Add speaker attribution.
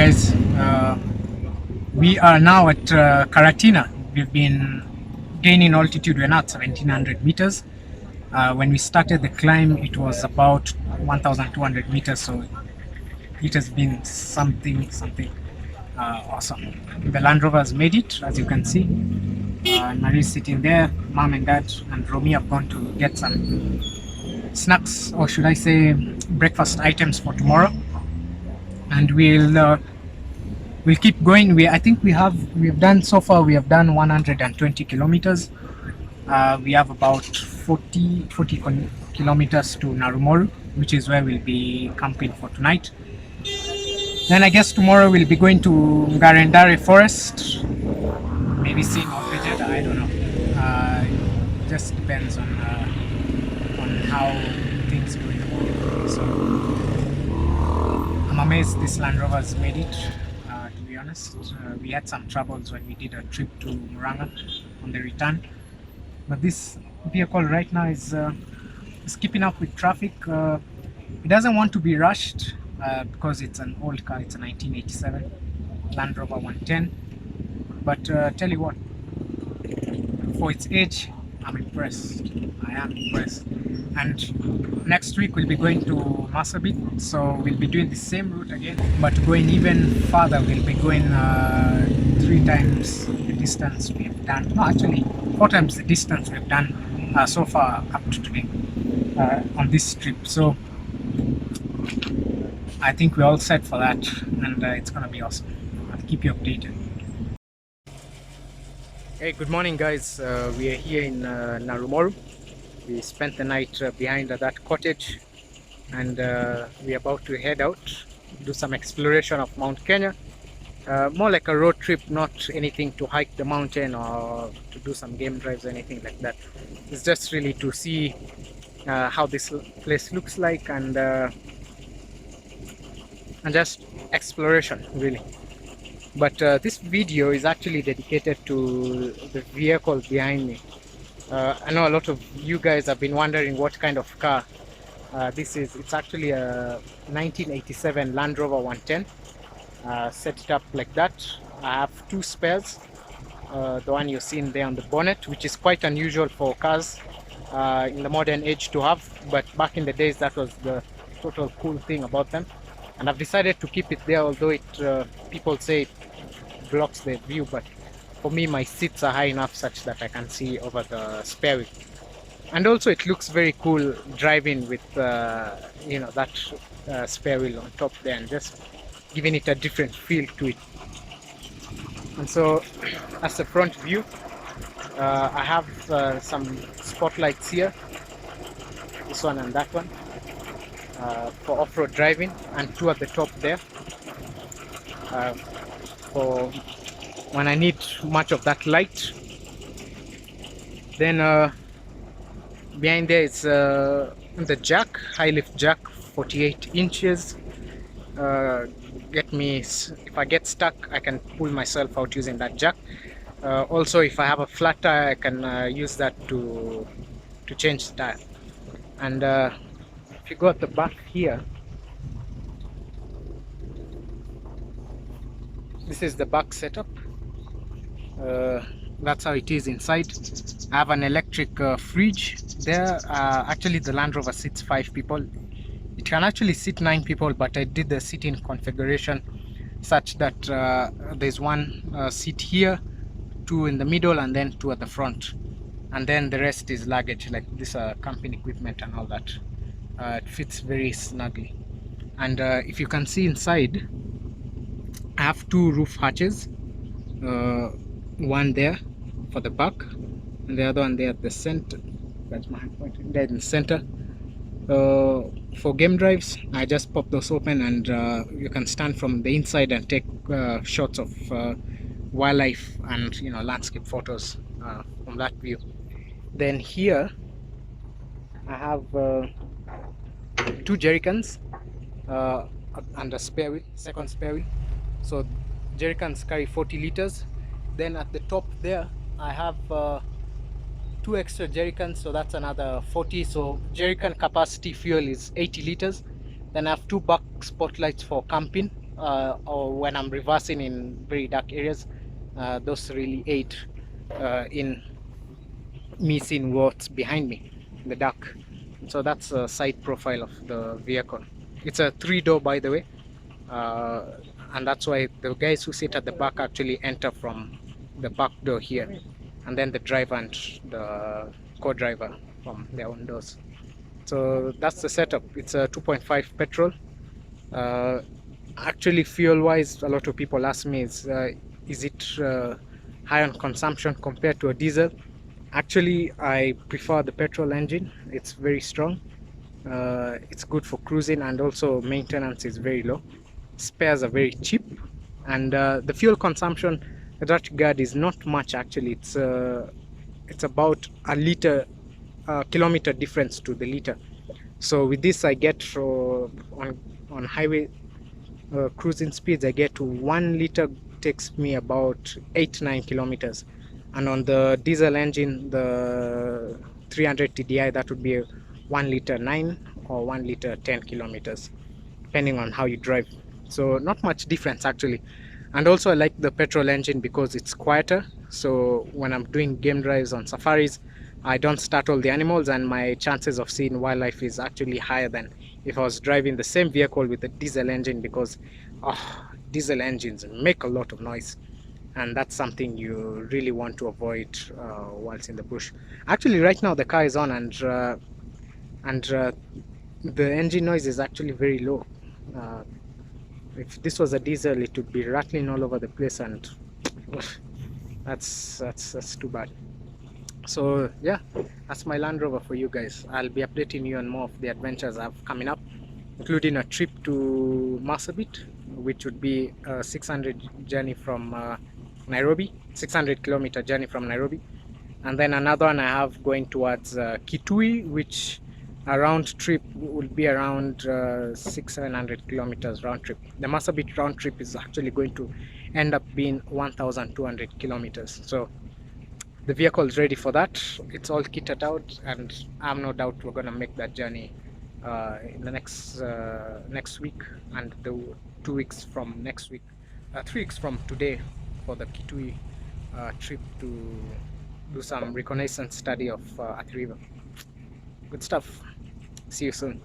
Speaker 1: guys. We are now at Karatina. We've been gaining altitude. We're now at 1700 meters. When we started the climb, it was about 1200 meters, so it has been something awesome. The Land Rover has made it, as you can see. Marie's sitting there. Mom and Dad and Romy have gone to get some snacks, or should I say breakfast items for tomorrow, and we'll keep going. I think we've done so far, we have done 120 kilometers. We have about 40 kilometers to Narumoru, which is where we'll be camping for tonight. Then I guess tomorrow we'll be going to Ngarendare Forest, maybe seeing Opejeda, I don't know. It just depends on how things go in the morning. So I'm amazed this Land Rover has made it, to be honest. We had some troubles when we did a trip to Muranga on the return, but this vehicle right now is keeping up with traffic. It doesn't want to be rushed because it's an old car. It's a 1987 Land Rover 110, but tell you what, for its age, I'm impressed. I am impressed. And next week we'll be going to Marsabit, so we'll be doing the same route again, but going even further. We'll be going 3 times the distance we've done. No, actually 4 times the distance we've done so far up to today on this trip. So I think we're all set for that, and it's gonna be awesome. I'll keep you updated. Hey, good morning guys. We are here in Narumoru. We spent the night behind that cottage, and we're about to head out, do some exploration of Mount Kenya. More like a road trip, not anything to hike the mountain or to do some game drives or anything like that. It's just really to see how this place looks like, and just exploration really. But this video is actually dedicated to the vehicle behind me. I know a lot of you guys have been wondering what kind of car this is. It's actually a 1987 Land Rover 110. Set it up like that. I have 2 spares. The one you're seeing there on the bonnet, which is quite unusual for cars in the modern age to have, but back in the days that was the total cool thing about them. And I've decided to keep it there, although it people say it blocks the view, but for me my seats are high enough such that I can see over the spare wheel. And also it looks very cool driving with you know, that spare wheel on top there, and just giving it a different feel to it. And so as a front view, I have some spotlights here, this one and that one, for off-road driving, and 2 at the top there for when I need much of that light. Then behind there is the jack, high lift jack, 48 inches. Get me, if I get stuck, I can pull myself out using that jack. Also, if I have a flat tire, I can use that to change the tire. And if you go at the back here, this is the back setup. That's how it is inside. I have an electric fridge there. Actually the Land Rover sits 5 people. It can actually sit 9 people, but I did the seating configuration such that there's 1 seat here, 2 in the middle, and then 2 at the front, and then the rest is luggage, like this camping equipment and all that. It fits very snugly. And if you can see inside, I have 2 roof hatches, one there for the back, and the other one there at the center. That's my hand pointing there in the center. For game drives, I just pop those open, and you can stand from the inside and take shots of wildlife and, you know, landscape photos from that view. Then here I have 2 jerrycans and a spare wheel, second spare wheel. So jerrycans carry 40 liters. Then at the top there I have 2 extra jerrycans, so that's another 40. So jerrycan capacity fuel is 80 liters. Then I have 2 back spotlights for camping, or when I'm reversing in very dark areas. Those really aid in me seeing what's behind me in the dark. So that's a side profile of the vehicle. It's a 3-door, by the way, uh, and that's why the guys who sit at the back actually enter from the back door here, and then the driver and the co-driver from their own doors. So that's the setup. It's a 2.5 petrol. uh, Actually, fuel wise, a lot of people ask me, is it high on consumption compared to a diesel? Actually, I prefer the petrol engine. It's very strong. It's good for cruising, and also maintenance is very low. Spares are very cheap, and the fuel consumption at that regard is not much. Actually, it's about a liter kilometer difference to the liter. So with this, I get on highway cruising speeds, I get to 1 liter takes me about 8-9 kilometers, and on the diesel engine, the 300 TDI, that would be 1 liter 9 or 1 liter 10 kilometers, depending on how you drive. So not much difference actually. And also I like the petrol engine because it's quieter. So when I'm doing game drives on safaris, I don't startle the animals, and my chances of seeing wildlife is actually higher than if I was driving the same vehicle with a diesel engine, because diesel engines make a lot of noise, and that's something you really want to avoid whilst in the bush. Actually, right now the car is on, and the engine noise is actually very low. Uh, if this was a diesel, it would be rattling all over the place, and that's too bad. So yeah, that's my Land Rover for you guys. I'll be updating you on more of the adventures I have coming up, including a trip to Marsabit, which would be a 600 journey from Nairobi, 600-kilometer journey from Nairobi, and then another one I have going towards Kitui, which a round trip will be around 600-700 kilometers round trip. The Marsabit round trip is actually going to end up being 1,200 kilometers. So the vehicle is ready for that. It's all kitted out, and I'm no doubt we're gonna make that journey in the next week, and the 2 weeks from next week, 3 weeks from today, for the Kitui trip to do some reconnaissance study of Athi River. Good stuff. See you soon.